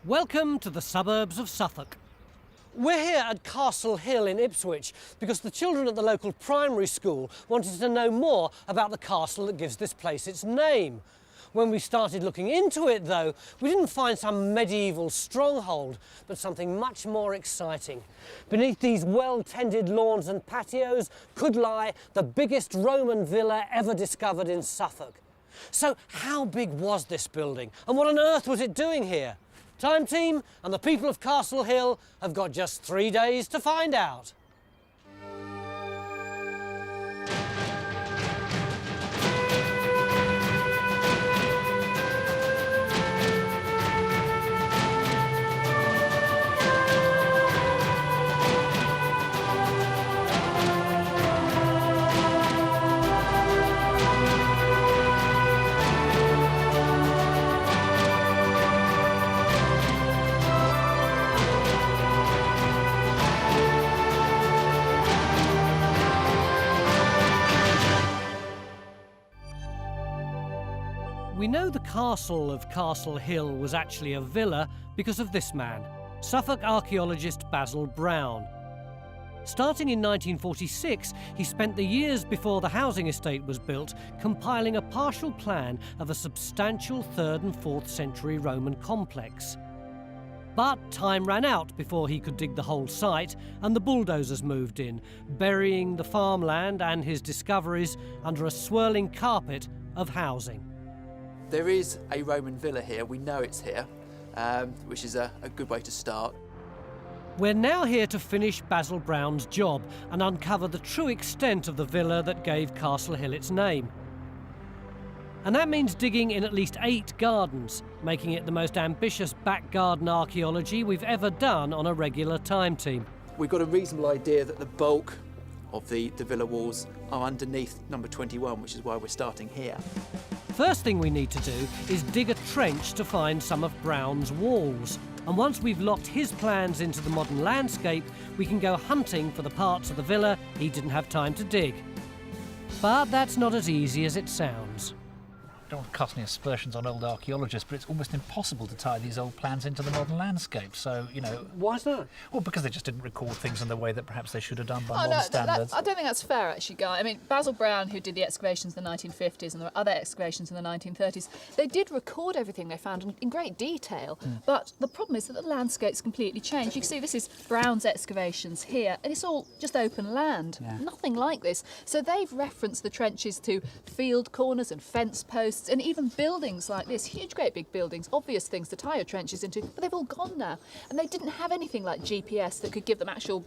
Welcome to the suburbs of Suffolk. We're here at Castle Hill in Ipswich because the children at the local primary school wanted to know more about the castle that gives this place its name. When we started looking into it, though, we didn't find some medieval stronghold, but something much more exciting. Beneath these well-tended lawns and patios could lie the biggest Roman villa ever discovered in Suffolk. So how big was this building, and what on earth was it doing here? Time Team and the people of Castle Hill have got just 3 days to find out. We know the castle of Castle Hill was actually a villa because of this man, Suffolk archaeologist Basil Brown. Starting in 1946, he spent the years before the housing estate was built compiling a partial plan of a substantial 3rd and 4th century Roman complex. But time ran out before he could dig the whole site, and the bulldozers moved in, burying the farmland and his discoveries under a swirling carpet of housing. There is a Roman villa here, we know it's here, which is a good way to start. We're now here to finish Basil Brown's job and uncover the true extent of the villa that gave Castle Hill its name. And that means digging in at least 8 gardens, making it the most ambitious back garden archaeology we've ever done on a regular Time Team. We've got a reasonable idea that the bulk of the villa walls are underneath number 21, which is why we're starting here. First thing we need to do is dig a trench to find some of Brown's walls. And once we've locked his plans into the modern landscape, we can go hunting for the parts of the villa he didn't have time to dig. But that's not as easy as it sounds. I don't want to cast any aspersions on old archaeologists, but it's almost impossible to tie these old plans into the modern landscape. So, you know... Why is that? Well, because they just didn't record things in the way that perhaps they should have done by modern standards. I don't think that's fair, actually, Guy. I mean, Basil Brown, who did the excavations in the 1950s, and there were other excavations in the 1930s, they did record everything they found in great detail. But the problem is that the landscape's completely changed. You can see this is Brown's excavations here, and it's all just open land. Yeah. Nothing like this. So they've referenced the trenches to field corners and fence posts, and even buildings like this, huge, great big buildings, obvious things to tie your trenches into, but they've all gone now. And they didn't have anything like GPS that could give them actual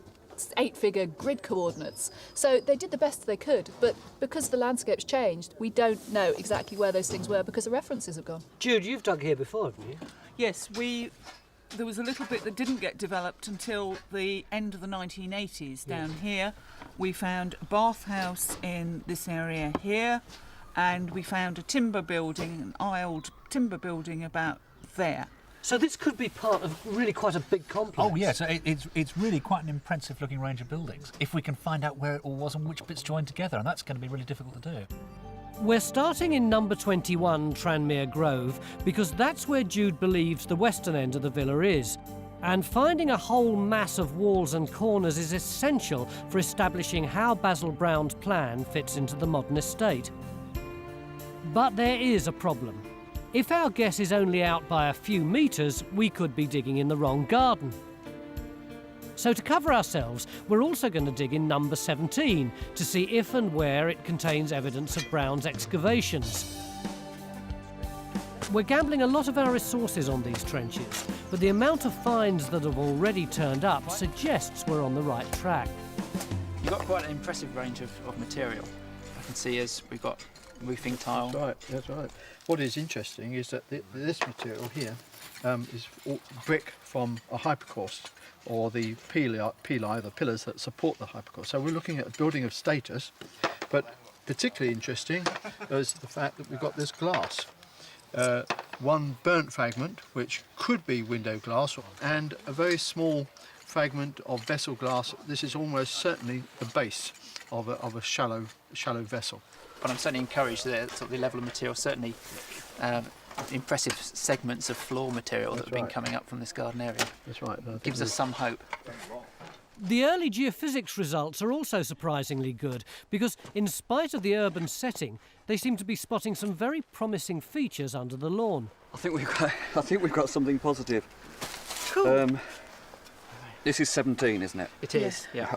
8-figure grid coordinates. So they did the best they could, but because the landscape's changed, we don't know exactly where those things were because the references have gone. Jude, you've dug here before, haven't you? Yes, there was a little bit that didn't get developed until the end of the 1980s. Down here, we found a bathhouse in this area here, and we found a timber building, an old timber building about there. So this could be part of really quite a big complex. Oh yes, it's really quite an impressive looking range of buildings, if we can find out where it all was and which bits joined together, and that's going to be really difficult to do. We're starting in number 21 Tranmere Grove because that's where Jude believes the western end of the villa is. And finding a whole mass of walls and corners is essential for establishing how Basil Brown's plan fits into the modern estate. But there is a problem. If our guess is only out by a few metres, we could be digging in the wrong garden. So to cover ourselves, we're also going to dig in number 17 to see if and where it contains evidence of Brown's excavations. We're gambling a lot of our resources on these trenches, but the amount of finds that have already turned up suggests we're on the right track. You've got quite an impressive range of material. I can see as we've got roofing tile. That's right. What is interesting is that this material here is brick from a hypocaust, or the pili, the pillars that support the hypocaust. So we're looking at a building of status, but particularly interesting is the fact that we've got this glass. One burnt fragment, which could be window glass, and a very small fragment of vessel glass. This is almost certainly the base of a shallow vessel. But I'm certainly encouraged that sort of the level of material certainly impressive segments of floor material that have been right. coming up from this garden area. That's right. I think Gives us some hope. The early geophysics results are also surprisingly good because, in spite of the urban setting, they seem to be spotting some very promising features under the lawn. I think we've got something positive. Cool. This is 17, isn't it? It is, yeah.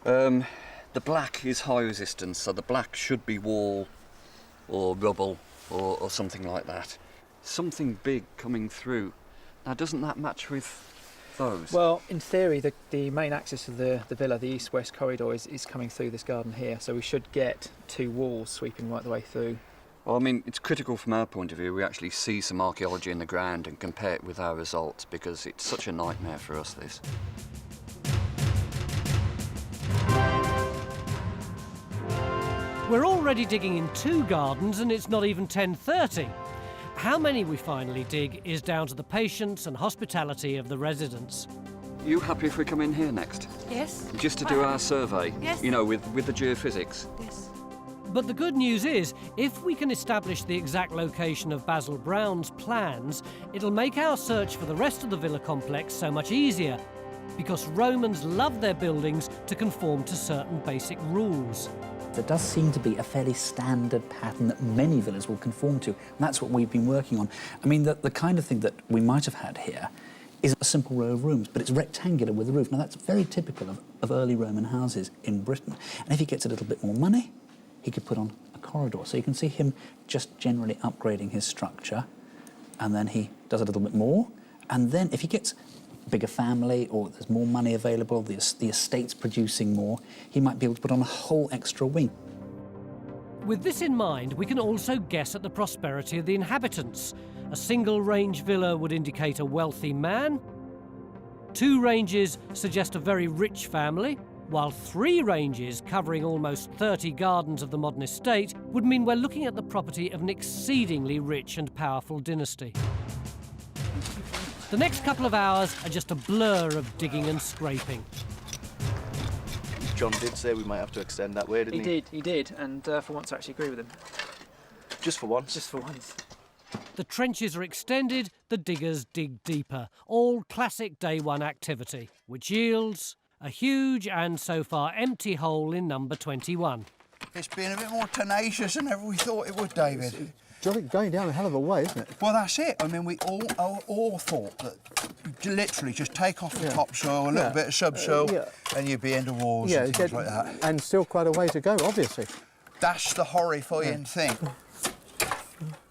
Right. The black is high resistance, so the black should be wall or rubble or something like that. Something big coming through. Now, doesn't that match with those? Well, in theory, the main axis of the villa, the east-west corridor, is coming through this garden here, so we should get 2 walls sweeping right the way through. Well, I mean, it's critical from our point of view. We actually see some archaeology in the ground and compare it with our results, because it's such a nightmare for us, this. We're already digging in 2 gardens and it's not even 10:30. How many we finally dig is down to the patience and hospitality of the residents. You happy if we come in here next? Yes. Just to do our survey? Yes. You know, with the geophysics? Yes. But the good news is, if we can establish the exact location of Basil Brown's plans, it'll make our search for the rest of the villa complex so much easier, because Romans loved their buildings to conform to certain basic rules. There does seem to be a fairly standard pattern that many villas will conform to, and that's what we've been working on. I mean, the kind of thing that we might have had here is a simple row of rooms, but it's rectangular with a roof. Now, that's very typical of early Roman houses in Britain. And if he gets a little bit more money, he could put on a corridor. So you can see him just generally upgrading his structure, and then he does a little bit more. And then if he gets a bigger family, or there's more money available, the estate's producing more, he might be able to put on a whole extra wing. With this in mind, we can also guess at the prosperity of the inhabitants. A single range villa would indicate a wealthy man. 2 ranges suggest a very rich family, while 3 ranges covering almost 30 gardens of the modern estate would mean we're looking at the property of an exceedingly rich and powerful dynasty. The next couple of hours are just a blur of digging and scraping. John did say we might have to extend that way, didn't he? He did, and for once I actually agree with him. Just for once? Just for once. The trenches are extended, the diggers dig deeper. All classic day 1 activity, which yields a huge and so far empty hole in number 21. It's been a bit more tenacious than ever we thought it would, David. Going down a hell of a way, isn't it? Well, that's it. I mean, we all thought that you literally just take off the topsoil, a little bit of subsoil, and you'd be into walls and things like that. And still quite a way to go, obviously. That's the horrifying thing.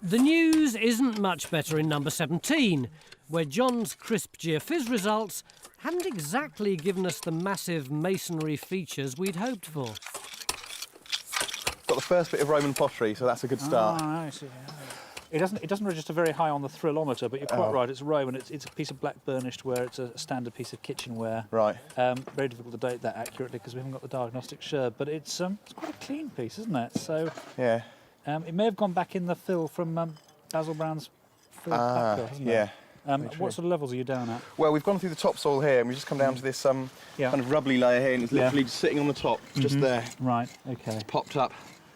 The news isn't much better in number 17, where John's crisp geophys results haven't exactly given us the massive masonry features we'd hoped for. Got the first bit of Roman pottery, so that's a good start. Ah, I see. It doesn't register very high on the thrillometer, but you're quite right. It's Roman. It's a piece of black burnished ware. It's a standard piece of kitchenware. Right. Very difficult to date that accurately because we haven't got the diagnostic sherd. But it's quite a clean piece, isn't it? So Yeah. it may have gone back in the fill from Basil Brown's fill backfill, hasn't it? Yeah. What sort of levels are you down at? Well, we've gone through the topsoil here, and we've just come down to this kind of rubbly layer here, and it's literally just sitting on the top, just there. Right. Okay. Popped up.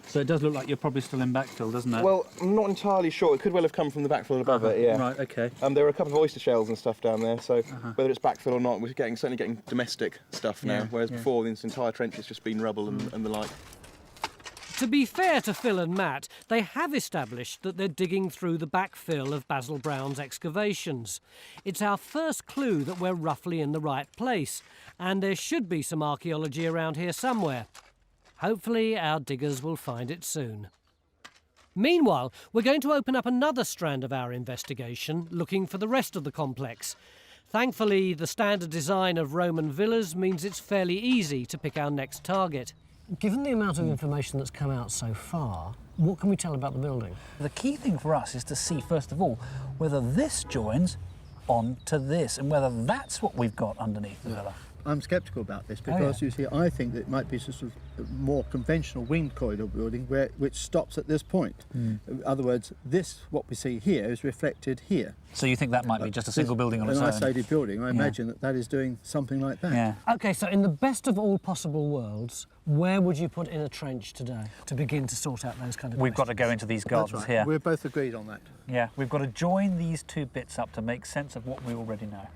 So it does look like you're probably still in backfill, doesn't it? Well, I'm not entirely sure. It could well have come from the backfill above it, yeah. Right, okay. There are a couple of oyster shells and stuff down there, so whether it's backfill or not, we're certainly getting domestic stuff now, whereas before this entire trench has just been rubble and the like. To be fair to Phil and Matt, they have established that they're digging through the backfill of Basil Brown's excavations. It's our first clue that we're roughly in the right place, and there should be some archaeology around here somewhere. Hopefully our diggers will find it soon. Meanwhile, we're going to open up another strand of our investigation, looking for the rest of the complex. Thankfully, the standard design of Roman villas means it's fairly easy to pick our next target. Given the amount of information that's come out so far, what can we tell about the building? The key thing for us is to see, first of all, whether this joins onto this and whether that's what we've got underneath the villa. I'm sceptical about this because you see, I think that it might be sort of a more conventional winged corridor building which stops at this point. In other words, what we see here is reflected here. So you think that might be just a single building on its own? An isolated building. I imagine that is doing something like that. Yeah. OK, so in the best of all possible worlds, where would you put in a trench today to begin to sort out those kind of We've got to go into these gardens That's right. here. We're both agreed on that. Yeah, we've got to join these two bits up to make sense of what we already know.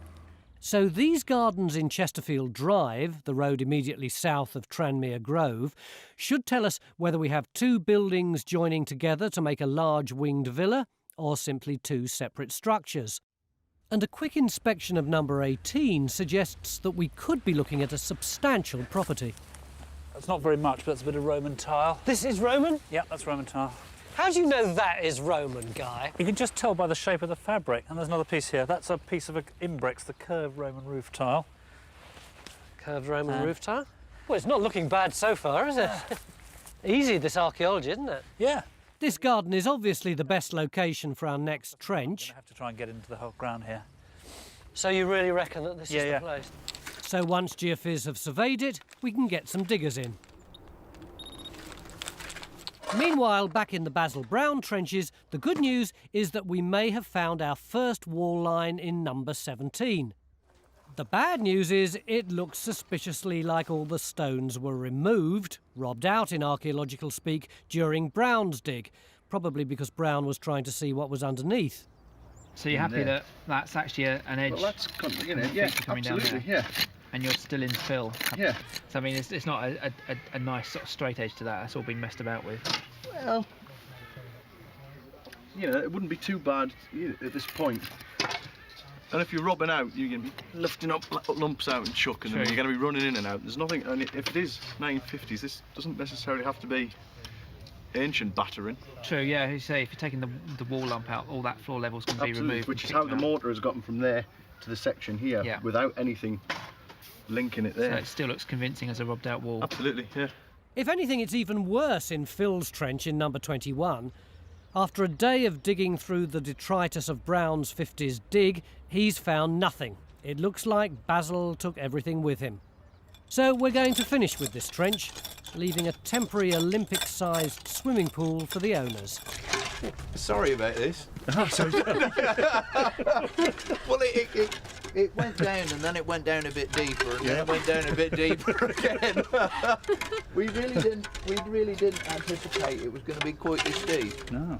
So these gardens in Chesterfield Drive, the road immediately south of Tranmere Grove, should tell us whether we have two buildings joining together to make a large winged villa or simply two separate structures. And a quick inspection of number 18 suggests that we could be looking at a substantial property. That's not very much, but it's a bit of Roman tile. This is Roman? Yeah, that's Roman tile. How do you know that is Roman, Guy? You can just tell by the shape of the fabric. And there's another piece here. That's a piece of imbricks, the curved Roman roof tile. Curved Roman roof tile? Well, it's not looking bad so far, is it? Easy, this archaeology, isn't it? Yeah. This garden is obviously the best location for our next trench. I have to try and get into the whole ground here. So you really reckon that this is the place? So once geophys have surveyed it, we can get some diggers in. Meanwhile, back in the Basil Brown trenches, the good news is that we may have found our first wall line in number 17. The bad news is it looks suspiciously like all the stones were removed, robbed out in archaeological speak, during Brown's dig, probably because Brown was trying to see what was underneath. So you're happy that that's actually an edge? Well, that's coming down there. Yeah. And you're still in fill. Yeah. So I mean, it's not a nice sort of straight edge to that. That's all been messed about with. Well, it wouldn't be too bad at this point. And if you're robbing out, you're going to be lifting up lumps out and chucking them. You're going to be running in and out. There's nothing. And if it is 1950s, this doesn't necessarily have to be ancient battering. True. Yeah. You say if you're taking the wall lump out, all that floor level's going to be removed. Which is how the mortar has gotten from there to the section here, without anything linking it there. So it still looks convincing as a robbed out wall. Absolutely, yeah. If anything, it's even worse in Phil's trench in number 21. After a day of digging through the detritus of Brown's 50s dig, he's found nothing. It looks like Basil took everything with him. So we're going to finish with this trench, leaving a temporary Olympic-sized swimming pool for the owners. Sorry about this. Well, it went down and then it went down a bit deeper and then it went down a bit deeper again. we really didn't anticipate it was going to be quite this deep. No.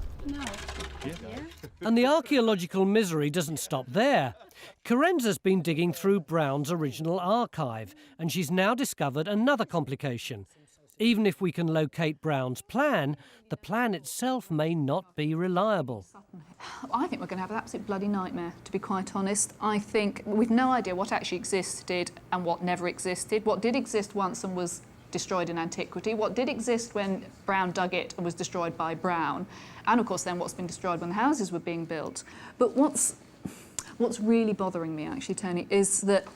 And the archaeological misery doesn't stop there. Carenza's been digging through Brown's original archive, and she's now discovered another complication. Even if we can locate Brown's plan, the plan itself may not be reliable. I think we're going to have an absolute bloody nightmare, to be quite honest. I think we've no idea what actually existed and what never existed. What did exist once and was destroyed in antiquity, what did exist when Brown dug it and was destroyed by Brown, and of course then what's been destroyed when the houses were being built. But what's really bothering me actually, Tony, is that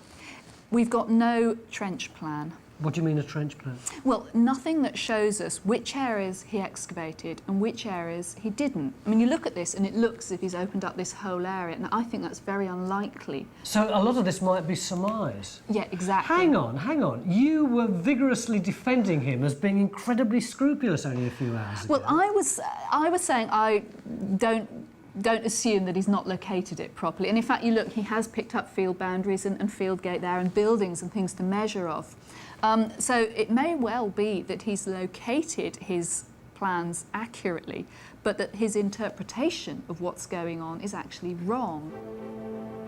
we've got no trench plan. What do you mean a trench plan? Well, nothing that shows us which areas he excavated and which areas he didn't. I mean, you look at this and it looks as if he's opened up this whole area, and I think that's very unlikely. So a lot of this might be surmise. Yeah, exactly. Hang on. You were vigorously defending him as being incredibly scrupulous only a few hours ago. Well, I was saying I don't assume that he's not located it properly. And in fact, you look, he has picked up field boundaries and field gate there and buildings and things to measure off. So it may well be that he's located his plans accurately, but that his interpretation of what's going on is actually wrong.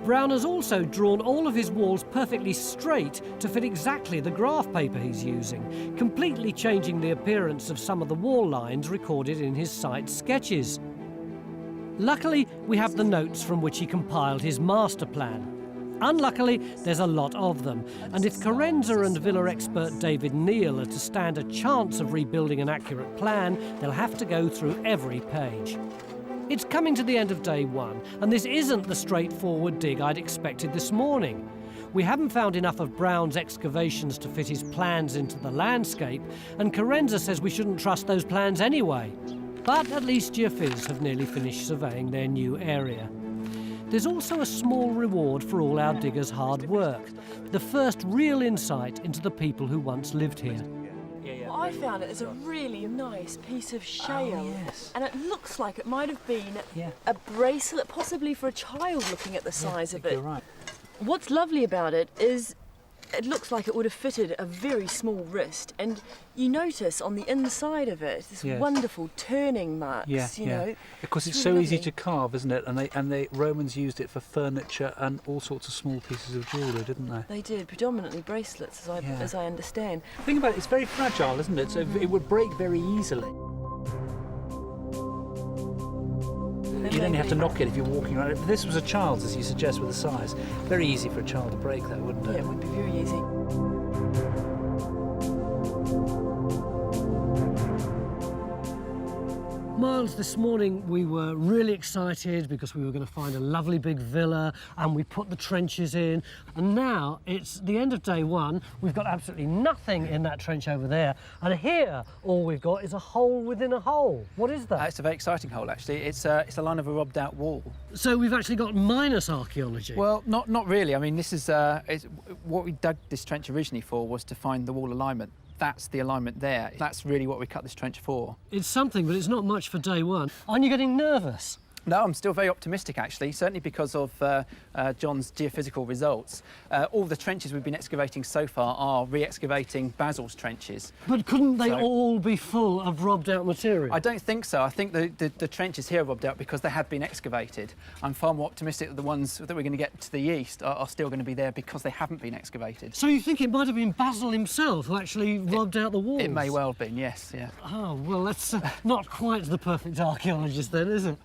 Brown has also drawn all of his walls perfectly straight to fit exactly the graph paper he's using, completely changing the appearance of some of the wall lines recorded in his site sketches. Luckily, we have the notes from which he compiled his master plan. Unluckily, there's a lot of them, and if Carenza and villa expert David Neal are to stand a chance of rebuilding an accurate plan, they'll have to go through every page. It's coming to the end of day one, and this isn't the straightforward dig I'd expected this morning. We haven't found enough of Brown's excavations to fit his plans into the landscape, and Carenza says we shouldn't trust those plans anyway. But at least geophys have nearly finished surveying their new area. there's also a small reward for all our diggers' hard work. The first real insight into the people who once lived here. What I found it is a really nice piece of shale, and it looks like it might have been a bracelet, possibly for a child, looking at the size of it. You're right. What's lovely about it is it looks like it would have fitted a very small wrist, and you notice on the inside of it this wonderful turning marks. You know, because it's really so easy lovely. to carve, isn't it? And the Romans used it for furniture and all sorts of small pieces of jewellery, didn't they? They did, predominantly bracelets, as I understand. Think about it, it's very fragile, isn't it? So it would break very easily. You'd only have to knock it if you're walking around. If this was a child's, as you suggest, with the size, very easy for a child to break that, wouldn't it? Yeah, it would be very easy. Miles, this morning we were really excited because we were going to find a lovely big villa, and we put the trenches in, and now it's the end of day one. We've got absolutely nothing in that trench over there, and here all we've got is a hole within a hole. What is that? It's a very exciting hole, actually. It's a line of a robbed out wall. So we've actually got minus archaeology. Well, not really. I mean, this is what we dug this trench originally for, was to find the wall alignment. That's the alignment there. That's really what we cut this trench for. It's something, but it's not much for day one. Aren't you getting nervous? No, I'm still very optimistic, actually, certainly because of John's geophysical results. All the trenches we've been excavating so far are re-excavating Basil's trenches. But couldn't they all be full of robbed out material? I don't think so. I think the trenches here are robbed out because they have been excavated. I'm far more optimistic that the ones that we're going to get to the east are still going to be there because they haven't been excavated. So you think it might have been Basil himself who actually robbed out the walls? It may well have been, yes, yeah. Oh, well, that's not quite the perfect archaeologist then, is it?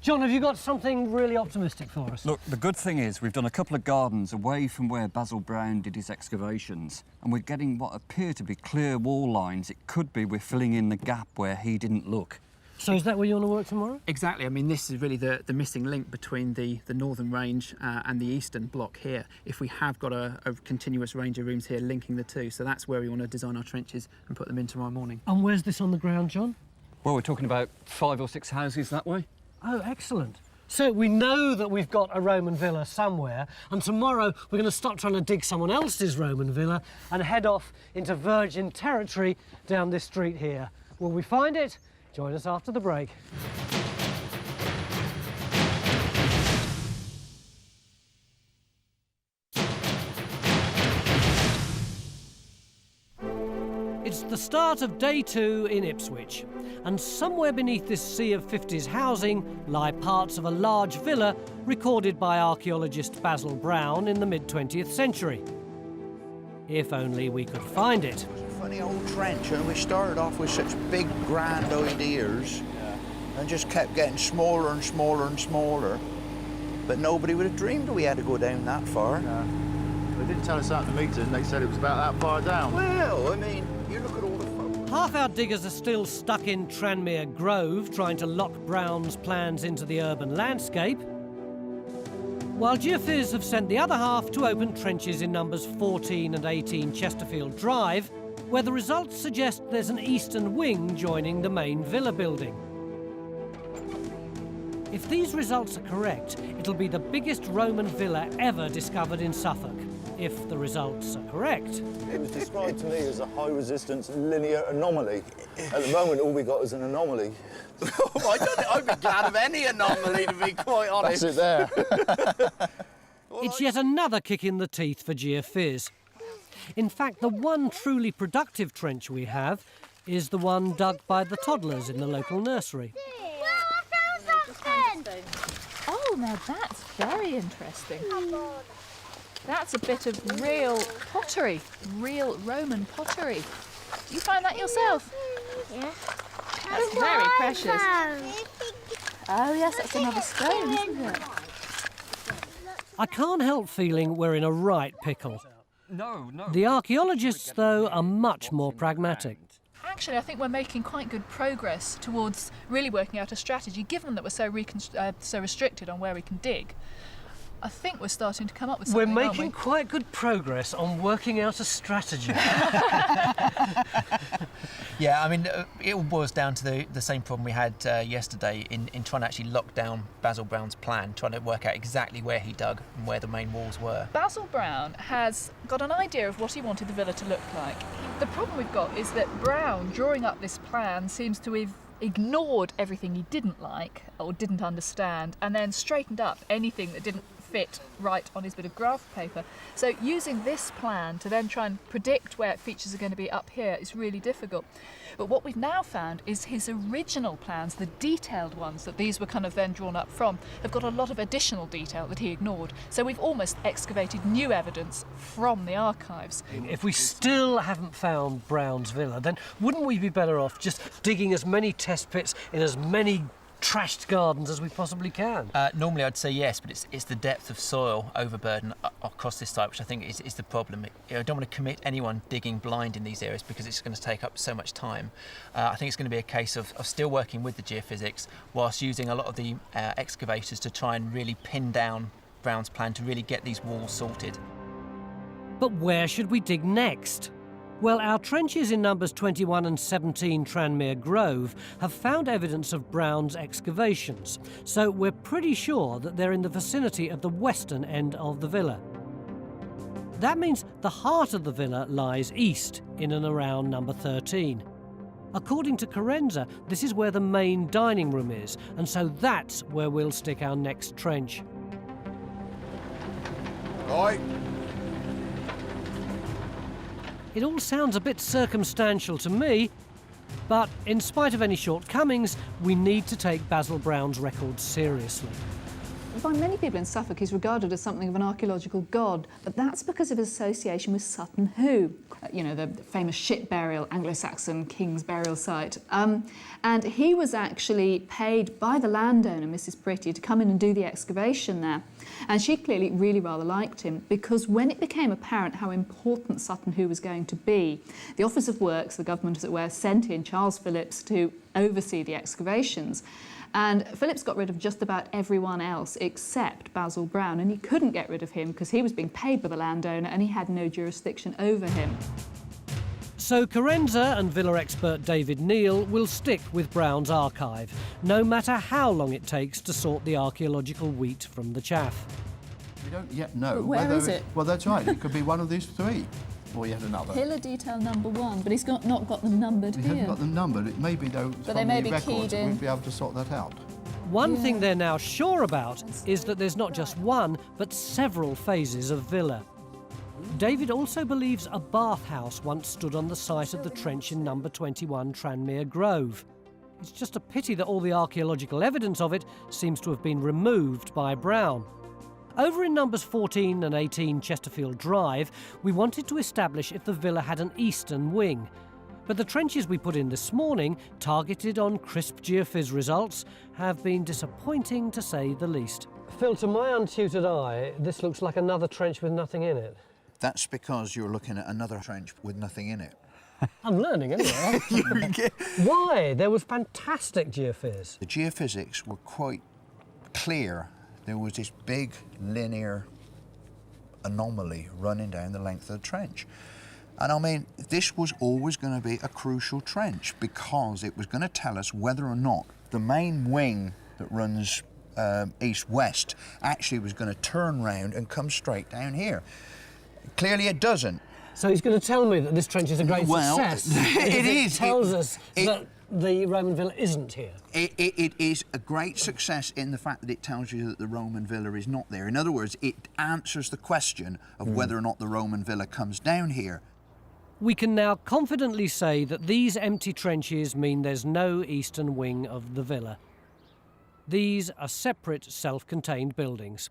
John, have you got something really optimistic for us? Look, the good thing is we've done a couple of gardens away from where Basil Brown did his excavations, and we're getting what appear to be clear wall lines. It could be we're filling in the gap where he didn't look. So is that where you want to work tomorrow? Exactly. I mean, this is really the missing link between the northern range and the eastern block here. If we have got a continuous range of rooms here linking the two, so that's where we want to design our trenches and put them in tomorrow morning. And where's this on the ground, John? Well, we're talking about 5 or 6 houses that way. Oh, excellent. So we know that we've got a Roman villa somewhere, and tomorrow we're going to stop trying to dig someone else's Roman villa and head off into virgin territory down this street here. Will we find it? Join us after the break. It's the start of day 2 in Ipswich, and somewhere beneath this sea of 50s housing lie parts of a large villa recorded by archaeologist Basil Brown in the mid-20th century. If only we could find it. It's a funny old trench, and we started off with such big, grand ideas, and just kept getting smaller and smaller and smaller. But nobody would have dreamed we had to go down that far. No. They didn't tell us that in the meeting. They said it was about that far down. Well, I mean, you look at all the photos. Half our diggers are still stuck in Tranmere Grove trying to lock Brown's plans into the urban landscape, while Geophys have sent the other half to open trenches in numbers 14 and 18 Chesterfield Drive, where the results suggest there's an eastern wing joining the main villa building. If these results are correct, it'll be the biggest Roman villa ever discovered in Suffolk. If the results are correct. It was described to me as a high-resistance linear anomaly. At the moment, all we got is an anomaly. I'd be glad of any anomaly, to be quite honest. That's it there. It's yet another kick in the teeth for Geophys. In fact, the one truly productive trench we have is the one dug by the toddlers in the local nursery. Oh, now that's very interesting. That's a bit of real pottery, real Roman pottery. Do you find that yourself? Yeah. That's very precious. Oh yes, that's another stone, isn't it? I can't help feeling we're in a right pickle. No. The archaeologists, though, are much more pragmatic. Actually, I think we're making quite good progress towards really working out a strategy, given that we're so restricted on where we can dig. I think we're starting to come up with something. We're aren't making quite good progress on working out a strategy. Yeah, I mean, it all boils down to the same problem we had yesterday in trying to actually lock down Basil Brown's plan, trying to work out exactly where he dug and where the main walls were. Basil Brown has got an idea of what he wanted the villa to look like. The problem we've got is that Brown, drawing up this plan, seems to have ignored everything he didn't like or didn't understand, and then straightened up anything that didn't fit right on his bit of graph paper. So using this plan to then try and predict where features are going to be up here is really difficult. But what we've now found is his original plans, the detailed ones that these were kind of then drawn up from, have got a lot of additional detail that he ignored. So we've almost excavated new evidence from the archives. If we still haven't found Brown's villa, then wouldn't we be better off just digging as many test pits in as many trashed gardens as we possibly can? Normally I'd say yes, but it's the depth of soil overburden across this site which I think is the problem. I don't want to commit anyone digging blind in these areas because it's going to take up so much time. I think it's going to be a case of still working with the geophysics whilst using a lot of the excavators to try and really pin down Brown's plan to really get these walls sorted. But where should we dig next? Well, our trenches in numbers 21 and 17 Tranmere Grove have found evidence of Brown's excavations, so we're pretty sure that they're in the vicinity of the western end of the villa. That means the heart of the villa lies east, in and around number 13. According to Carenza, this is where the main dining room is, and so that's where we'll stick our next trench. Right. It all sounds a bit circumstantial to me, but in spite of any shortcomings, we need to take Basil Brown's record seriously. By many people in Suffolk, he's regarded as something of an archaeological god, but that's because of his association with Sutton Hoo, you know, the famous ship burial, Anglo-Saxon king's burial site. And he was actually paid by the landowner, Mrs. Pretty, to come in and do the excavation there. And she clearly really rather liked him, because when it became apparent how important Sutton Hoo was going to be, the Office of Works, the government as it were, sent in Charles Phillips to oversee the excavations. And Phillips got rid of just about everyone else except Basil Brown, and he couldn't get rid of him because he was being paid by the landowner and he had no jurisdiction over him. So Carenza and villa expert David Neal will stick with Brown's archive, no matter how long it takes to sort the archaeological wheat from the chaff. We don't yet know. But where is it? Well, that's right. It could be one of these three, or yet another. Pillar detail number 1, but he's not got them numbered We here. haven't got them numbered. It may be, though, But from they may the be records, keyed in. we'll be able to sort that out. One thing they're now sure about is that there's not just one, but several phases of villa. David also believes a bathhouse once stood on the site of the trench in number 21 Tranmere Grove. It's just a pity that all the archaeological evidence of it seems to have been removed by Brown. Over in numbers 14 and 18 Chesterfield Drive, we wanted to establish if the villa had an eastern wing. But the trenches we put in this morning, targeted on crisp geophys results, have been disappointing to say the least. Phil, to my untutored eye, this looks like another trench with nothing in it. That's because you're looking at another trench with nothing in it. I'm learning anyway. Why? There was fantastic geophys. The geophysics were quite clear. There was this big linear anomaly running down the length of the trench. And I mean, this was always going to be a crucial trench because it was going to tell us whether or not the main wing that runs east-west actually was going to turn round and come straight down here. Clearly it doesn't. So he's going to tell me that this trench is a great success. It is. It tells us that the Roman villa isn't here. It is a great success in the fact that it tells you that the Roman villa is not there. In other words, it answers the question of whether or not the Roman villa comes down here. We can now confidently say that these empty trenches mean there's no eastern wing of the villa. These are separate, self-contained buildings.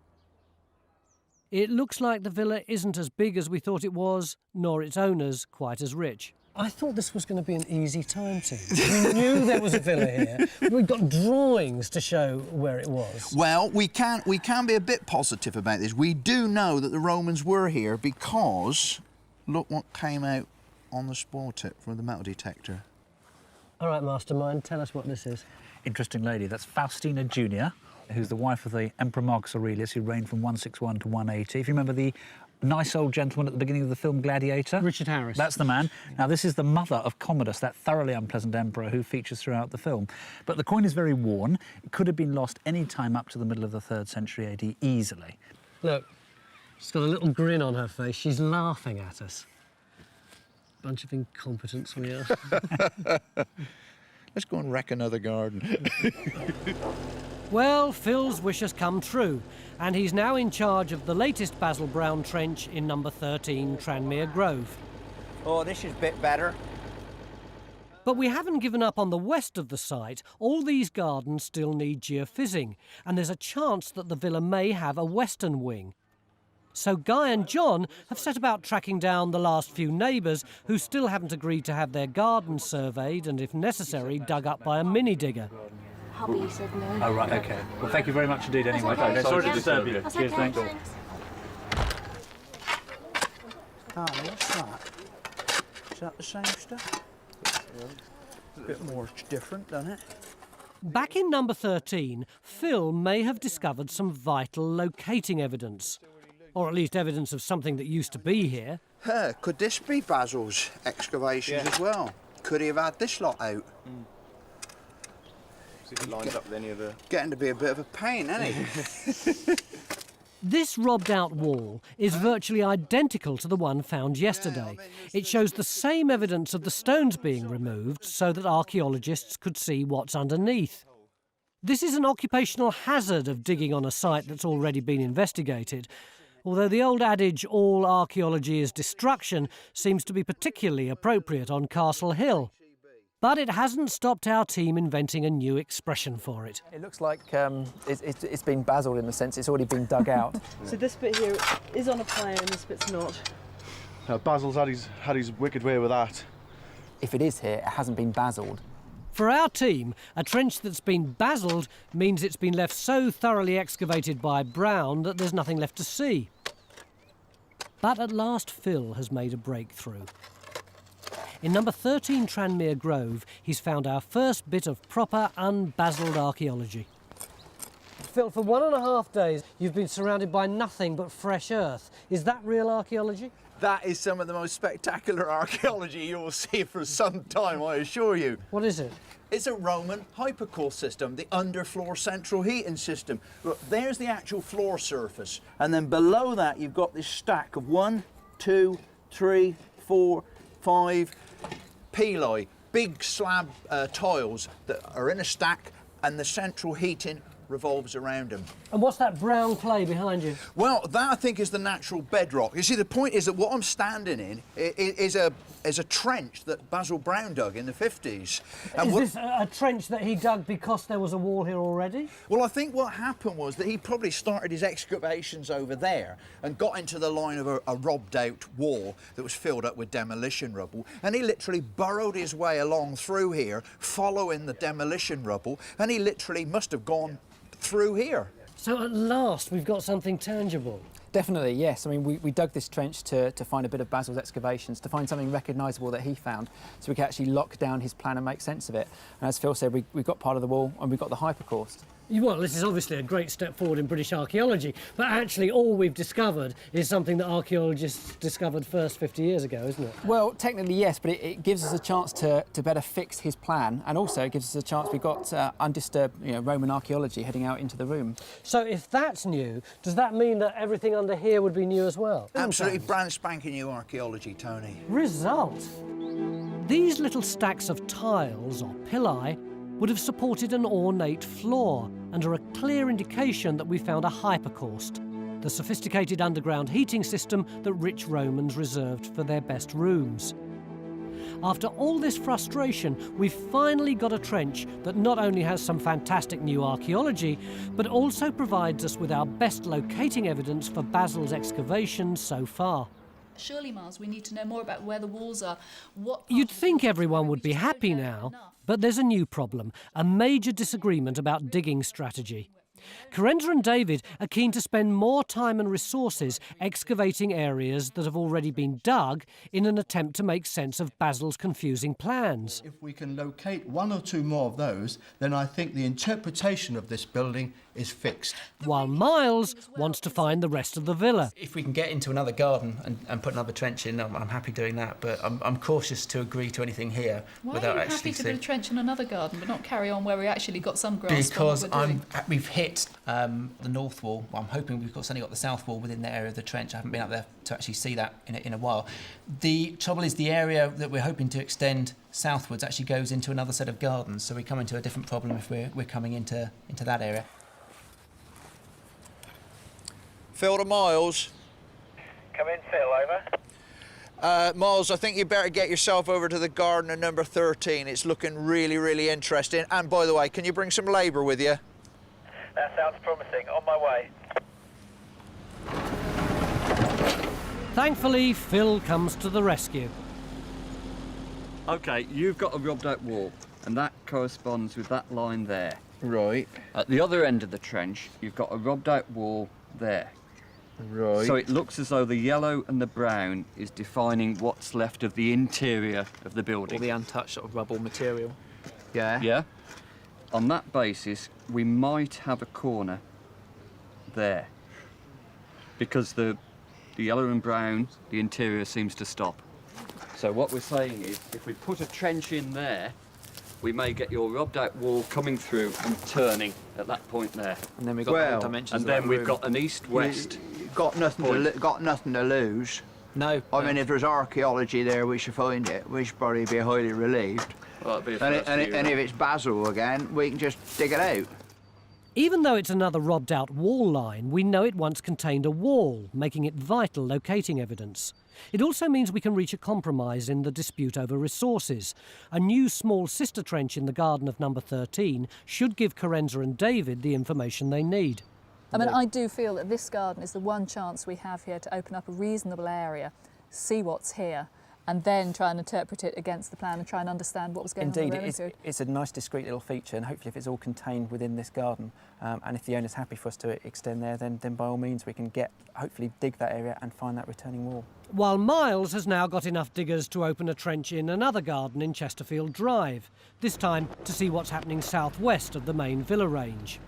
It looks like the villa isn't as big as we thought it was, nor its owners quite as rich. I thought this was going to be an easy time to. We knew there was a villa here. We've got drawings to show where it was. Well, we can be a bit positive about this. We do know that the Romans were here because look what came out on the spore tip from the metal detector. All right, Mastermind, tell us what this is. Interesting lady. That's Faustina Junior, who's the wife of the Emperor Marcus Aurelius, who reigned from 161 to 180. If you remember the nice old gentleman at the beginning of the film Gladiator? Richard Harris. That's the man. Now, this is the mother of Commodus, that thoroughly unpleasant emperor who features throughout the film. But the coin is very worn. It could have been lost any time up to the middle of the 3rd century AD easily. Look, she's got a little grin on her face. She's laughing at us. Bunch of incompetents we are. Let's go and wreck another garden. Well, Phil's wish has come true, and he's now in charge of the latest Basil Brown trench in number 13 Tranmere Grove. Oh, this is a bit better. But we haven't given up on the west of the site. All these gardens still need geophysics, and there's a chance that the villa may have a western wing. So Guy and John have set about tracking down the last few neighbours who still haven't agreed to have their gardens surveyed and, if necessary, dug up by a mini-digger. Hubby said no. Oh, right, OK. Well, thank you very much indeed anyway. Okay. Sorry to disturb you. That's Cheers, okay, thanks. Darling, what's that? Is that the same stuff? A bit more different, doesn't it? Back in number 13, Phil may have discovered some vital locating evidence. Or at least evidence of something that used to be here. Could this be Basil's excavations as well? Could he have had this lot out? See if it lines up with any of the... Getting to be a bit of a pain, isn't he? This robbed-out wall is virtually identical to the one found yesterday. It shows the same evidence of the stones being removed so that archaeologists could see what's underneath. This is an occupational hazard of digging on a site that's already been investigated, although the old adage, all archaeology is destruction, seems to be particularly appropriate on Castle Hill. But it hasn't stopped our team inventing a new expression for it. It looks like it's been basiled in the sense it's already been dug out. So this bit here is on a plan, this bit's not. Now, Basil's had his wicked way with that. If it is here, it hasn't been basiled. For our team, a trench that's been basiled means it's been left so thoroughly excavated by Brown that there's nothing left to see. But at last Phil has made a breakthrough. In number 13 Tranmere Grove, he's found our first bit of proper unbasiled archaeology. Phil, for 1.5 days, you've been surrounded by nothing but fresh earth. Is that real archaeology? That is some of the most spectacular archaeology you will see for some time, I assure you. What is it? It's a Roman hypercore system, the underfloor central heating system. Look, there's the actual floor surface, and then below that you've got this stack of 1, 2, 3, 4, 5 pili, big slab tiles that are in a stack, and the central heating revolves around them. And what's that brown clay behind you? Well, that I think is the natural bedrock. You see, the point is that what I'm standing in is a trench that Basil Brown dug in the 50s. And is this a trench that he dug because there was a wall here already? Well, I think what happened was that he probably started his excavations over there and got into the line of a robbed-out wall that was filled up with demolition rubble, and he literally burrowed his way along through here, following the demolition rubble, and he literally must have gone through here. So at last we've got something tangible. Definitely, yes. I mean, we dug this trench to find a bit of Basil's excavations, to find something recognisable that he found, so we could actually lock down his plan and make sense of it. And as Phil said, we've got part of the wall and we've got the hypercourse. Well, this is obviously a great step forward in British archaeology, but actually all we've discovered is something that archaeologists discovered first 50 years ago, isn't it? Well, technically yes, but it gives us a chance to better fix his plan, and also it gives us a chance we've got undisturbed Roman archaeology heading out into the room. So if that's new, does that mean that everything under here would be new as well? Absolutely brand spanking new archaeology, Tony. Result. These little stacks of tiles, or pili, would have supported an ornate floor and are a clear indication that we found a hypercaust, the sophisticated underground heating system that rich Romans reserved for their best rooms. After all this frustration, we've finally got a trench that not only has some fantastic new archaeology, but also provides us with our best locating evidence for Basil's excavations so far. Surely, Miles, we need to know more about where the walls are. You'd think everyone would be happy now, but there's a new problem, a major disagreement about digging strategy. Carenza and David are keen to spend more time and resources excavating areas that have already been dug in an attempt to make sense of Basil's confusing plans. If we can locate one or two more of those, then I think the interpretation of this building is fixed. While Miles wants to find the rest of the villa. If we can get into another garden and put another trench in, I'm happy doing that, but I'm cautious to agree to anything here without Why are you actually happy to seeing. put a trench in another garden but not carry on where we actually got some grasp Because on what we're doing? we've hit the north wall. Well, I'm hoping we've certainly got the south wall within the area of the trench. I haven't been up there to actually see that in a while. The trouble is the area that we're hoping to extend southwards actually goes into another set of gardens, so we come into a different problem if we're coming into that area. Phil to Miles. Come in, Phil, over. Miles, I think you better get yourself over to the garden at number 13. It's looking really, really interesting. And by the way, can you bring some labour with you? That sounds promising. On my way. Thankfully, Phil comes to the rescue. OK, you've got a rubbed out wall, and that corresponds with that line there. Right. At the other end of the trench, you've got a rubbed out wall there. Right. So it looks as though the yellow and the brown is defining what's left of the interior of the building. All the untouched sort of rubble material. Yeah. Yeah? On that basis, we might have a corner there. Because the yellow and brown, the interior seems to stop. So what we're saying is, if we put a trench in there, we may get your rubbed out wall coming through and turning at that point there. And then we've got the dimensions. And then we've got an east-west. Got nothing to lose. No. I mean, if there's archaeology there, we should find it. We should probably be highly relieved. Well, that'd be a And, first view. if it's Basil again, we can just dig it out. Even though it's another robbed out wall line, we know it once contained a wall, making it vital locating evidence. It also means we can reach a compromise in the dispute over resources. A new small sister trench in the garden of number 13 should give Carenza and David the information they need. I mean, I do feel that this garden is the one chance we have here to open up a reasonable area, see what's here, and then try and interpret it against the plan and try and understand what was going on in the Roman period. It's a nice discreet little feature, and hopefully if it's all contained within this garden, and if the owner's happy for us to extend there, then by all means we can hopefully dig that area and find that returning wall. While Miles has now got enough diggers to open a trench in another garden in Chesterfield Drive, this time to see what's happening southwest of the main villa range.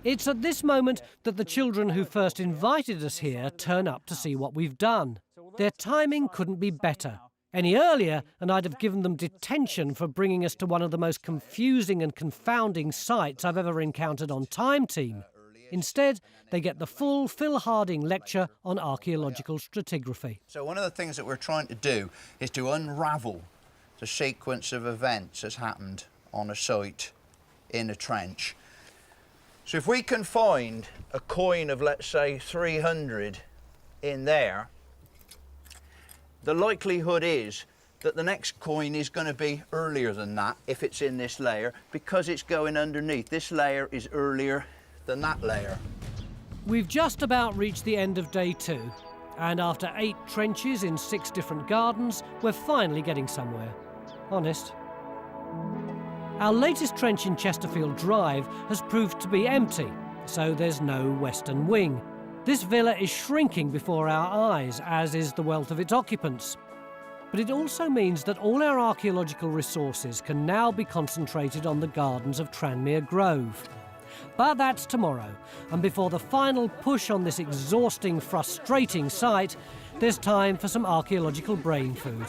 It's at this moment that the children who first invited us here turn up to see what we've done. Their timing couldn't be better. Any earlier, and I'd have given them detention for bringing us to one of the most confusing and confounding sites I've ever encountered on Time Team. Instead, they get the full Phil Harding lecture on archaeological stratigraphy. So one of the things that we're trying to do is to unravel the sequence of events that's happened on a site in a trench. So if we can find a coin of, let's say, 300 in there, the likelihood is that the next coin is going to be earlier than that if it's in this layer, because it's going underneath. This layer is earlier than that layer. We've just about reached the end of day 2, and after 8 trenches in 6 different gardens, we're finally getting somewhere. Honest. Our latest trench in Chesterfield Drive has proved to be empty, so there's no western wing. This villa is shrinking before our eyes, as is the wealth of its occupants. But it also means that all our archaeological resources can now be concentrated on the gardens of Tranmere Grove. But that's tomorrow, and before the final push on this exhausting, frustrating site, there's time for some archaeological brain food.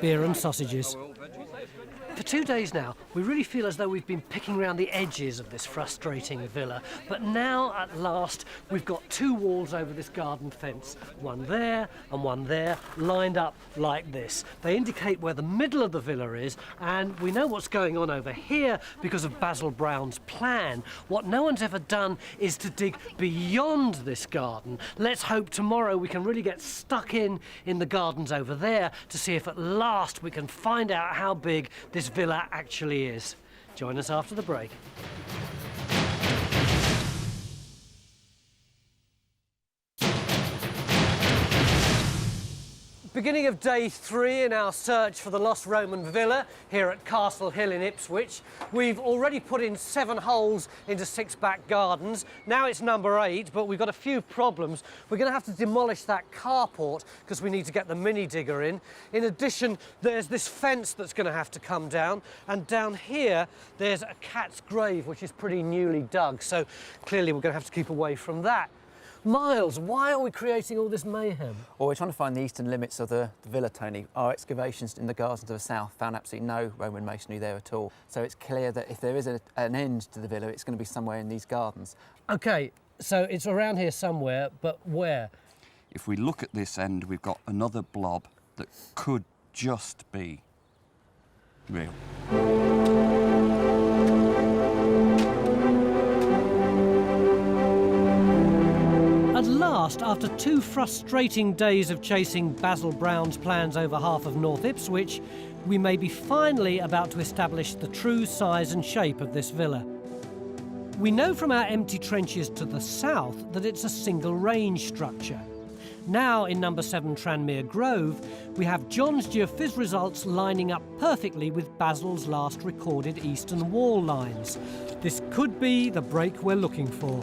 Beer and sausages. For 2 days now, we really feel as though we've been picking around the edges of this frustrating villa. But now, at last, we've got 2 walls over this garden fence. One there and one there, lined up like this. They indicate where the middle of the villa is, and we know what's going on over here because of Basil Brown's plan. What no one's ever done is to dig beyond this garden. Let's hope tomorrow we can really get stuck in the gardens over there to see if at last we can find out how big this villa actually is. Join us after the break. beginning of day 3 in our search for the lost Roman villa here at Castle Hill in Ipswich. We've already put in 7 holes into 6 back gardens. Now it's number 8, but we've got a few problems. We're going to have to demolish that carport because we need to get the mini digger in. In addition, there's this fence that's going to have to come down, and down here there's a cat's grave which is pretty newly dug, so clearly we're going to have to keep away from that. Miles, why are we creating all this mayhem? Well, we're trying to find the eastern limits of the villa, Tony. Our excavations in the gardens to the south found absolutely no Roman masonry there at all. So it's clear that if there is an end to the villa, it's going to be somewhere in these gardens. OK, so it's around here somewhere, but where? If we look at this end, we've got another blob that could just be real. At last, after 2 frustrating days of chasing Basil Brown's plans over half of North Ipswich, we may be finally about to establish the true size and shape of this villa. We know from our empty trenches to the south that it's a single range structure. Now in number 7 Tranmere Grove, we have John's geophys results lining up perfectly with Basil's last recorded eastern wall lines. This could be the break we're looking for.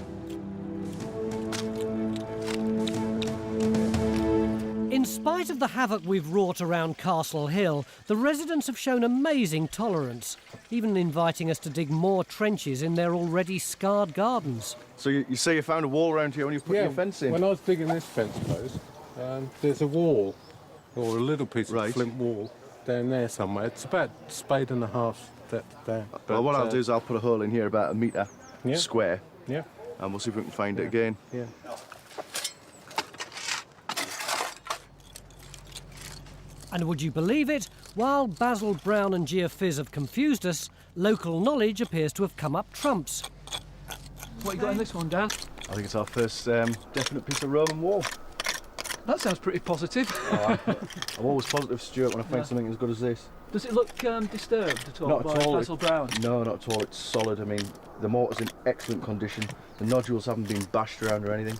In spite of the havoc we've wrought around Castle Hill, the residents have shown amazing tolerance, even inviting us to dig more trenches in their already scarred gardens. So you say you found a wall around here when you put your fence in? When I was digging this fence post, there's a wall, or a little piece of flint wall, down there somewhere. It's about a spade and a half depth down. Well, what I'll do is I'll put a hole in here about a metre square. Yeah. And we'll see if we can find it again. Yeah. And would you believe it? While Basil Brown and geophys have confused us, local knowledge appears to have come up trumps. What you got in this one, Dan? I think it's our first definite piece of Roman wall. That sounds pretty positive. I'm always positive, Stuart, when I find something as good as this. Does it look disturbed at all Not by at all. Basil Brown? No, not at all. It's solid. I mean, the mortar's in excellent condition. The nodules haven't been bashed around or anything.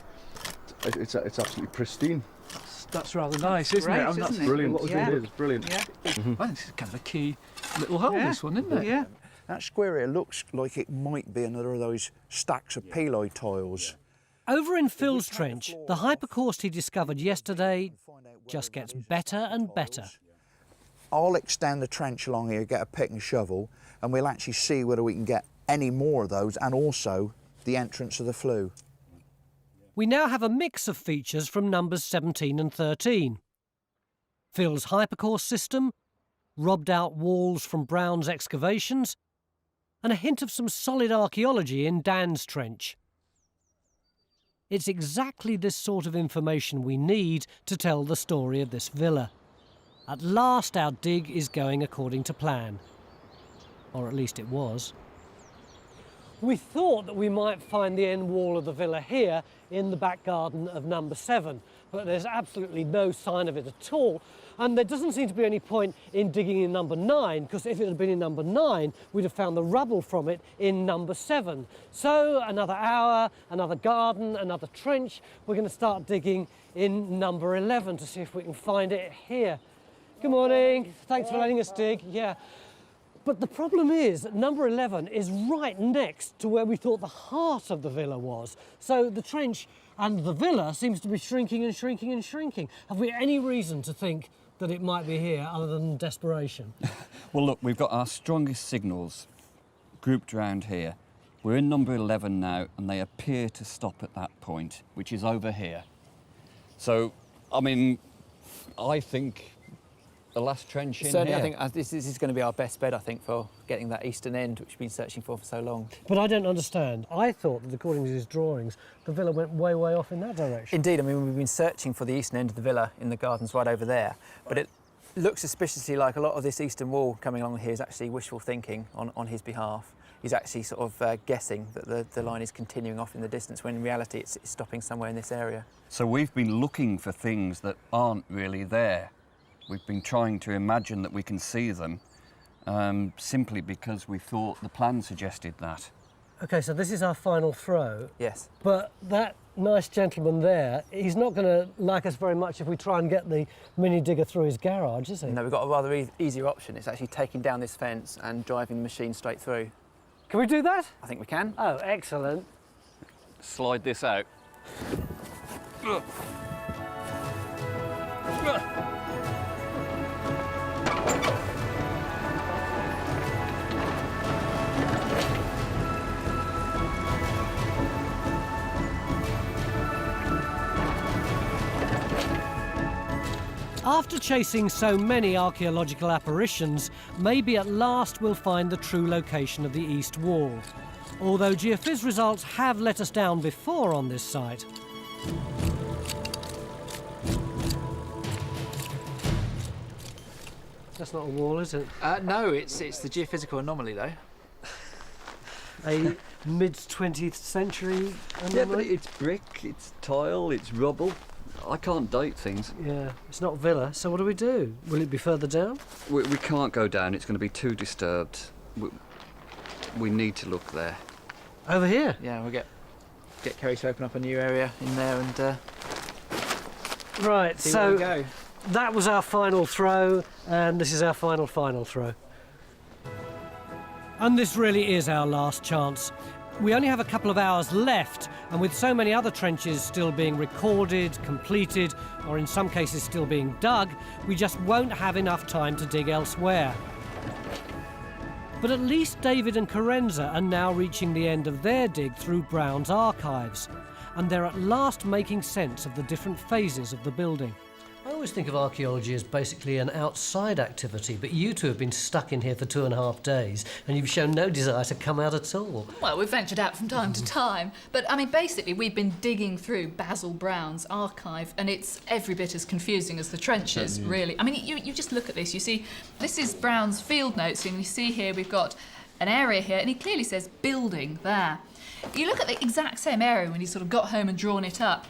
It's absolutely pristine. That's rather nice, isn't it? Great, that's brilliant. Yeah. It is brilliant. Yeah. I think this is kind of a key little hole, this one, isn't it? Yeah. That square here looks like it might be another of those stacks of pelite tiles. Over in Phil's trench, the hypercaust he discovered yesterday just gets better and better. I'll extend the trench along here, get a pick and shovel, and we'll actually see whether we can get any more of those, and also the entrance of the flue. We now have a mix of features from numbers 17 and 13. Phil's hypercaust system, robbed out walls from Brown's excavations, and a hint of some solid archaeology in Dan's trench. It's exactly this sort of information we need to tell the story of this villa. At last our dig is going according to plan. Or at least it was. We thought that we might find the end wall of the villa here in the back garden of number 7, but there's absolutely no sign of it at all. And there doesn't seem to be any point in digging in number 9, because if it had been in number 9, we'd have found the rubble from it in number 7. So another hour, another garden, another trench. We're going to start digging in number 11 to see if we can find it here. Good morning. Thanks for letting us dig. Yeah. But the problem is that number 11 is right next to where we thought the heart of the villa was. So the trench and the villa seems to be shrinking and shrinking and shrinking. Have we any reason to think that it might be here other than desperation? Well, look, we've got our strongest signals grouped around here. We're in number 11 now, and they appear to stop at that point, which is over here. So, I mean, I think the last trench in Certainly, here. I think this is going to be our best bet, I think, for getting that eastern end, which we've been searching for so long. But I don't understand. I thought that according to his drawings, the villa went way, way off in that direction. Indeed, I mean, we've been searching for the eastern end of the villa in the gardens right over there, but it looks suspiciously like a lot of this eastern wall coming along here is actually wishful thinking on his behalf. He's actually sort of guessing that the line is continuing off in the distance, when in reality it's stopping somewhere in this area. So we've been looking for things that aren't really there. We've been trying to imagine that we can see them, simply because we thought the plan suggested that. OK, so this is our final throw. Yes. But that nice gentleman there, he's not going to like us very much if we try and get the mini digger through his garage, is he? No, we've got a rather easier option. It's actually taking down this fence and driving the machine straight through. Can we do that? I think we can. Oh, excellent. Slide this out. After chasing so many archaeological apparitions, maybe at last we'll find the true location of the east wall. Although geophys results have let us down before on this site. That's not a wall, is it? No, it's the geophysical anomaly, though. A mid-20th century anomaly? Yeah, but it's brick, it's tile, it's rubble. I can't date things. Yeah, it's not villa, so what do we do? Will it be further down? We can't go down, it's going to be too disturbed. We need to look there. Over here? Yeah, we'll get Kerry to open up a new area in there and right, see so where we go. That was our final throw, and this is our final throw. And this really is our last chance. We only have a couple of hours left, and with so many other trenches still being recorded, completed, or in some cases still being dug, we just won't have enough time to dig elsewhere. But at least David and Carenza are now reaching the end of their dig through Brown's archives, and they're at last making sense of the different phases of the building. I always think of archaeology as basically an outside activity, but you two have been stuck in here for 2.5 days, and you've shown no desire to come out at all. Well, we've ventured out from time to time, but I mean, basically, we've been digging through Basil Brown's archive, and it's every bit as confusing as the trenches, really. I mean, you just look at this, you see, this is Brown's field notes, and you see here we've got an area here, and he clearly says building there. You look at the exact same area when he sort of got home and drawn it up.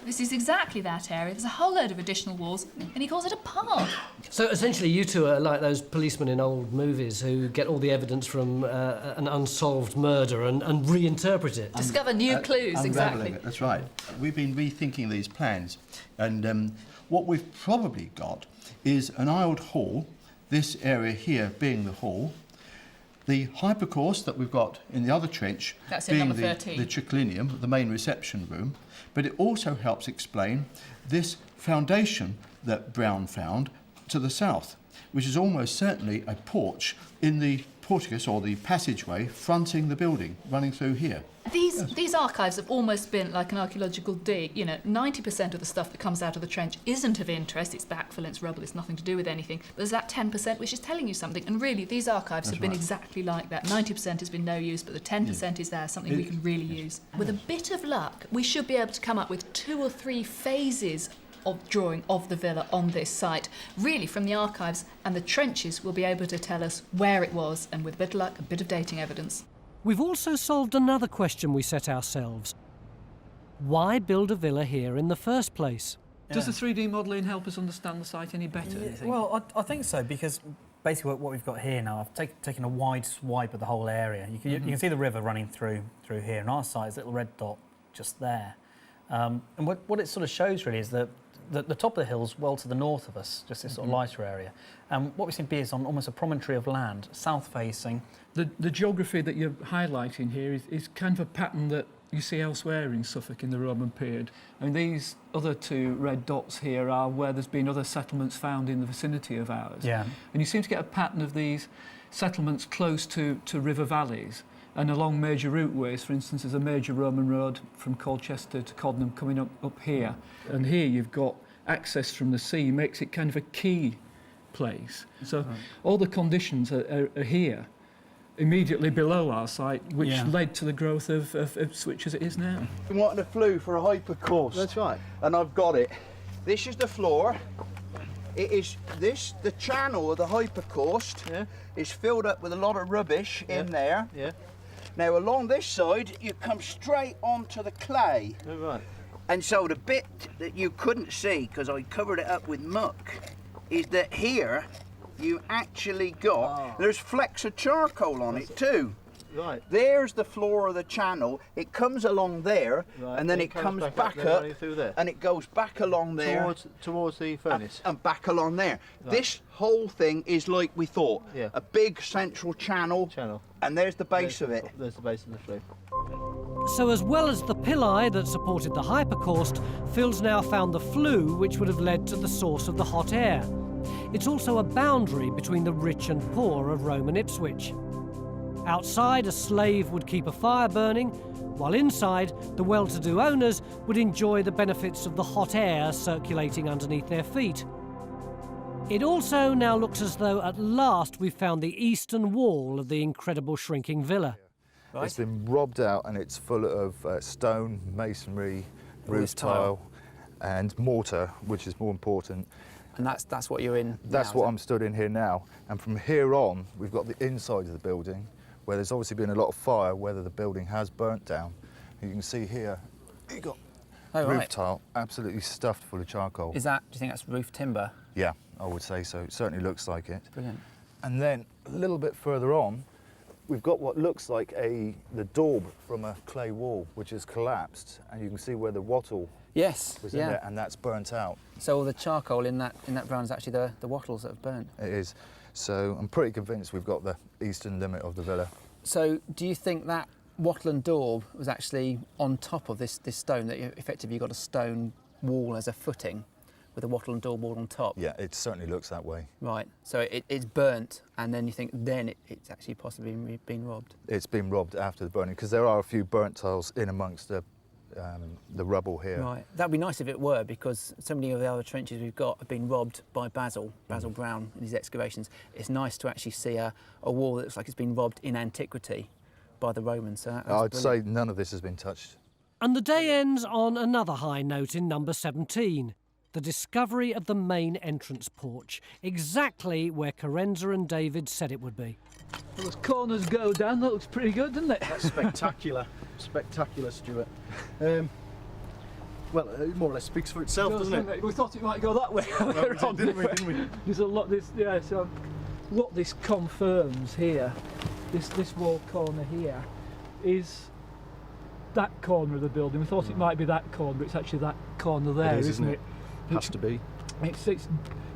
This is exactly that area. There's a whole load of additional walls, and he calls it a park. So essentially you two are like those policemen in old movies who get all the evidence from an unsolved murder and reinterpret it. Discover new clues, exactly. It, that's right. We've been rethinking these plans, and what we've probably got is an aisled hall, this area here being the hall, the hypocourse that we've got in the other trench That's in being number 13. the triclinium, the main reception room, but it also helps explain this foundation that Brown found to the south, which is almost certainly a porch in the porticus or the passageway fronting the building, running through here. These archives have almost been like an archaeological dig. You know, 90% of the stuff that comes out of the trench isn't of interest. It's backfill, it's rubble, it's nothing to do with anything. But there's that 10% which is telling you something. And really, these archives have been exactly like that. 90% has been no use, but the 10% is there, something we can really use. With a bit of luck, we should be able to come up with 2 or 3 phases of drawing of the villa on this site. Really, from the archives, and the trenches will be able to tell us where it was, and with a bit of luck, a bit of dating evidence. We've also solved another question we set ourselves. Why build a villa here in the first place? Does the 3D modelling help us understand the site any better, do you think? Well, I think so, because basically what we've got here now, I've taken a wide swipe of the whole area. You can see the river running through here, and our site is a little red dot just there. And what it sort of shows really is that the top of the hill's well to the north of us, just this sort of lighter area. And what we seem to be is on almost a promontory of land, south-facing. The geography that you're highlighting here is kind of a pattern that you see elsewhere in Suffolk in the Roman period. I mean, these other 2 red dots here are where there's been other settlements found in the vicinity of ours. Yeah. And you seem to get a pattern of these settlements close to river valleys and along major routeways. For instance, there's a major Roman road from Colchester to Coddenham coming up here. And here you've got access from the sea, makes it kind of a key place. So all the conditions are here, immediately below our site, which led to the growth of Ipswich as it is now. I wanted a flue for a hypercourse. That's right. And I've got it. This is the floor. It is the channel of the hypercourse is filled up with a lot of rubbish in there. Yeah. Now along this side, you come straight onto the clay. Oh, right. And so the bit that you couldn't see, because I covered it up with muck, is that here you actually got, there's flecks of charcoal on it too. Right. There's the floor of the channel. It comes along there, Right, and then it comes back there, up, running through there. and it goes back along there. Towards the furnace. And back along there. Right. This whole thing is like we thought. Yeah. A big central channel. And there's the base of it. There's the base of the flue. So as well as the pillar that supported the hypercaust, Phil's now found the flue which would have led to the source of the hot air. It's also a boundary between the rich and poor of Roman Ipswich. Outside, a slave would keep a fire burning, while inside, the well-to-do owners would enjoy the benefits of the hot air circulating underneath their feet. It also now looks as though at last we've found the eastern wall of the incredible shrinking villa. Right. It's been robbed out and it's full of stone, masonry, roof tile and mortar, which is more important. And that's what you're in That's now, what I'm stood in here now. And from here on, we've got the inside of the building, where there's obviously been a lot of fire, whether the building has burnt down. You can see here, you've got roof tile absolutely stuffed full of charcoal. Do you think that's roof timber? Yeah, I would say so. It certainly looks like it. Brilliant. And then a little bit further on, we've got what looks like the daub from a clay wall, which has collapsed, and you can see where the wattle was in there, and that's burnt out. So all the charcoal in that brown is actually the wattles that have burnt. It is. So I'm pretty convinced we've got the eastern limit of the villa. So do you think that wattle and daub was actually on top of this stone, that effectively you've got a stone wall as a footing with a wattle and daub wall on top? Yeah, it certainly looks that way. Right, so it's burnt, and then you think it's actually possibly been robbed? It's been robbed after the burning, because there are a few burnt tiles in amongst the rubble here. Right, that'd be nice if it were, because so many of the other trenches we've got have been robbed by Basil Brown in his excavations. It's nice to actually see a wall that looks like it's been robbed in antiquity by the Romans. So I'd say none of this has been touched. And the day ends on another high note in number 17. The discovery of the main entrance porch, exactly where Carenza and David said it would be. Well, as corners go down, that looks pretty good, doesn't it? That's spectacular. Spectacular, Stuart. Well, it more or less speaks for itself, doesn't it? We thought it might go that way. Well, didn't we? There's a lot. So what this confirms here, this wall corner here, is that corner of the building. We thought it might be that corner, but it's actually that corner there, isn't it? Has to be.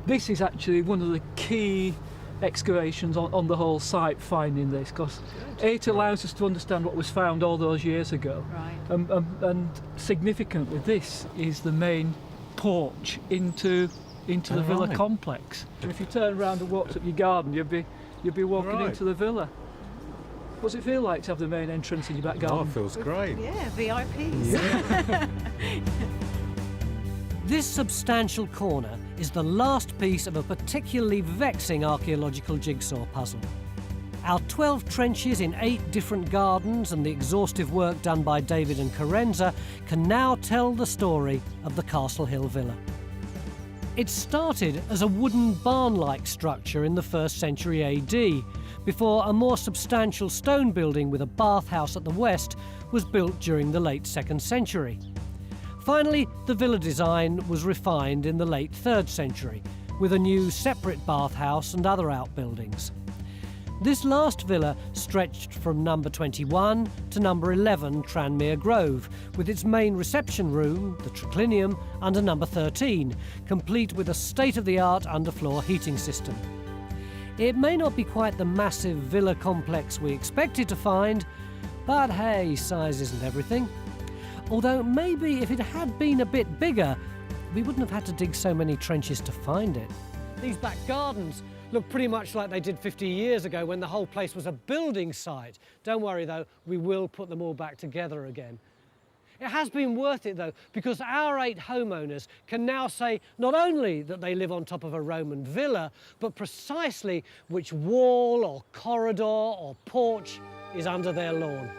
This is actually one of the key excavations on the whole site, finding this, because it allows us to understand what was found all those years ago. Right. And significantly, this is the main porch into the villa complex. And if you turn around and walked up your garden, you'd be walking into the villa. What does it feel like to have the main entrance in your back garden? Oh, it feels great. Yeah, VIPs. This substantial corner is the last piece of a particularly vexing archaeological jigsaw puzzle. Our 12 trenches in 8 different gardens and the exhaustive work done by David and Carenza can now tell the story of the Castle Hill Villa. It started as a wooden barn-like structure in the 1st century AD, before a more substantial stone building with a bathhouse at the west was built during the late 2nd century. Finally, the villa design was refined in the late 3rd century, with a new separate bathhouse and other outbuildings. This last villa stretched from number 21 to number 11 Tranmere Grove, with its main reception room, the triclinium, under number 13, complete with a state-of-the-art underfloor heating system. It may not be quite the massive villa complex we expected to find, but hey, size isn't everything. Although maybe if it had been a bit bigger, we wouldn't have had to dig so many trenches to find it. These back gardens look pretty much like they did 50 years ago when the whole place was a building site. Don't worry though, we will put them all back together again. It has been worth it though, because our 8 homeowners can now say not only that they live on top of a Roman villa, but precisely which wall or corridor or porch is under their lawn.